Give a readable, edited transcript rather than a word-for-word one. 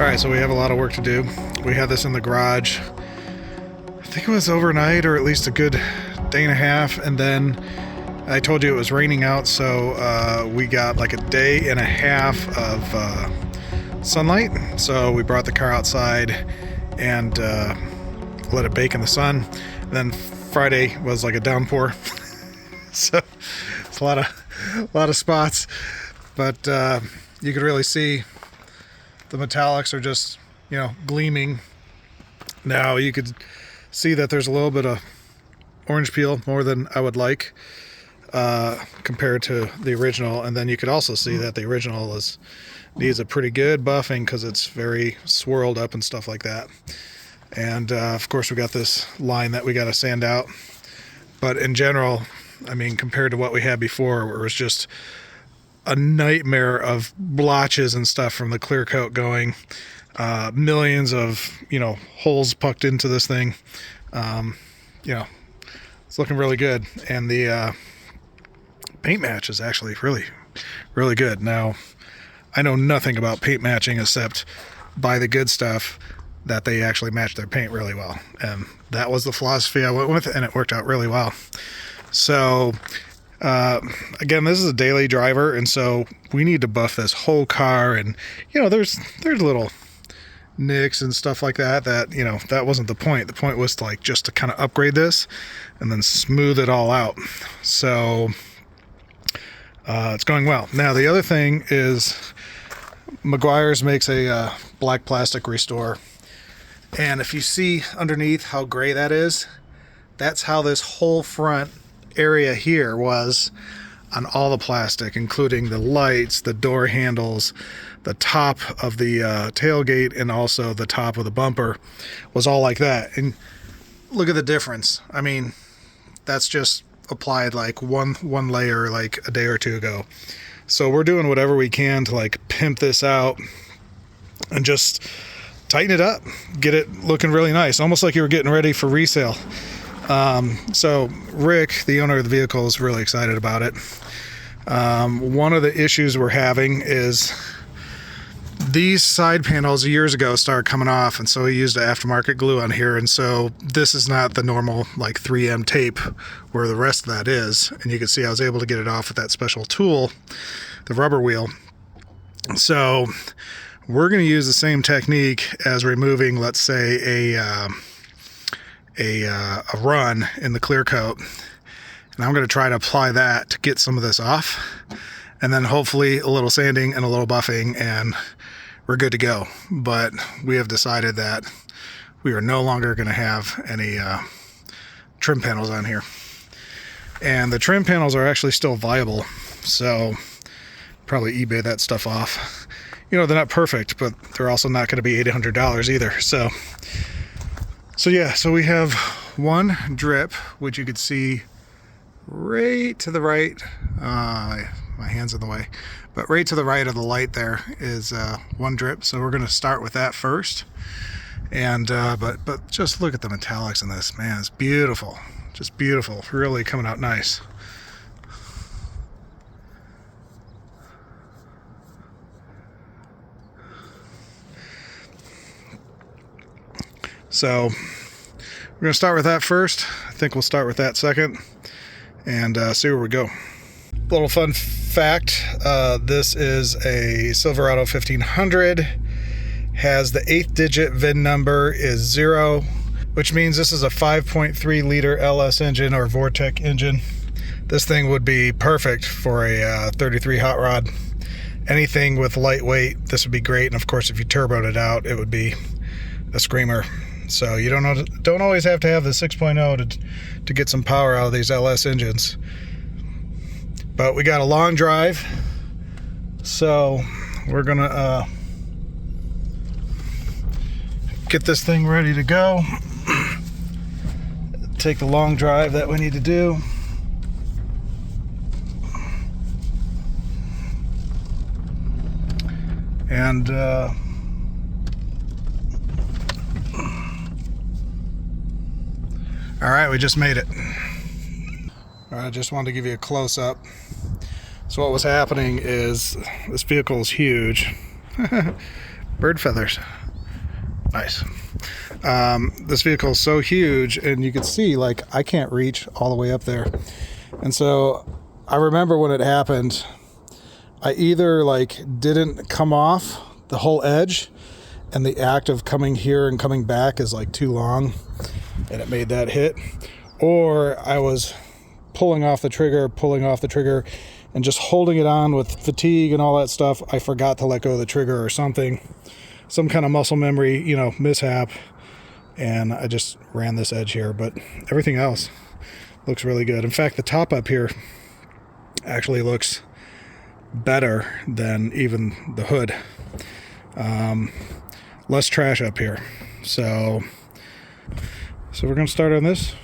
Alright, so we have a lot of work to do. We had this in the garage, I think it was overnight, or at least a good day and a half, and then I told you it was raining out, so we got like a day and a half of sunlight. So we brought the car outside and let it bake in the sun. And then Friday was like a downpour. So it's a lot of spots, but you could really see the metallics are just, gleaming. Now you could see that there's a little bit of orange peel, more than I would like, compared to the original. And then you could also see that the original needs a pretty good buffing because it's very swirled up and stuff like that. And of course we got this line that we got to sand out. But in general, I mean, compared to what we had before, where it was just a nightmare of blotches and stuff from the Clearcoat going, millions of holes pucked into this thing. It's looking really good, and the paint match is actually really, really good. Now, I know nothing about paint matching except buy the good stuff that they actually match their paint really well, and that was the philosophy I went with, and it worked out really well. So again, this is a daily driver, and so we need to buff this whole car. And there's little nicks and stuff like that that wasn't the point. The point was just to kind of upgrade this and then smooth it all out. So it's going well. Now the other thing is Meguiar's makes a black plastic restore, and if you see underneath how gray that is, that's how this whole front area here was on all the plastic, including the lights, the door handles, the top of the tailgate, and also the top of the bumper was all like that. And look at the difference. I mean, that's just applied like one layer like a day or two ago. So we're doing whatever we can to pimp this out and just tighten it up, get it looking really nice, almost like you were getting ready for resale. So Rick, the owner of the vehicle, is really excited about it. One of the issues we're having is these side panels years ago started coming off, and so he used aftermarket glue on here, and so this is not the normal 3M tape where the rest of that is. And you can see I was able to get it off with that special tool, the rubber wheel. So we're going to use the same technique as removing, let's say, a run in the Clearcoat, and I'm going to try to apply that to get some of this off, and then hopefully a little sanding and a little buffing, and we're good to go. But we have decided that we are no longer going to have any trim panels on here, and the trim panels are actually still viable, so probably eBay that stuff off. They're not perfect, but they're also not going to be $800 either. So yeah, so we have one drip, which you could see right to the right. My hand's in the way, but right to the right of the light there is one drip. So we're going to start with that first. And but just look at the metallics in this, man. It's beautiful, just beautiful. Really coming out nice. So we're going to start with that first. I think we'll start with that second and see where we go. Little fun fact, this is a Silverado 1500, has the 8th digit VIN number is 0, which means this is a 5.3 liter LS engine or Vortec engine. This thing would be perfect for a 33 hot rod. Anything with lightweight, this would be great. And of course, if you turboed it out, it would be a screamer. So you don't always have to have the 6.0 to get some power out of these LS engines. But we got a long drive, so we're gonna get this thing ready to go. Take the long drive that we need to do. And all right, we just made it. All right, I just wanted to give you a close-up. So what was happening is this vehicle is huge, Bird feathers. Nice. This vehicle is so huge, and you can see, like, I can't reach all the way up there. And so I remember when it happened, I either like didn't come off the whole edge, and the act of coming here and coming back is like too long, and it made that hit, or I was pulling off the trigger, and just holding it on with fatigue and all that stuff. I forgot to let go of the trigger or something, some kind of muscle memory, mishap, and I just ran this edge here. But everything else looks really good. In fact, the top up here actually looks better than even the hood. Less trash up here. So we're going to start on this.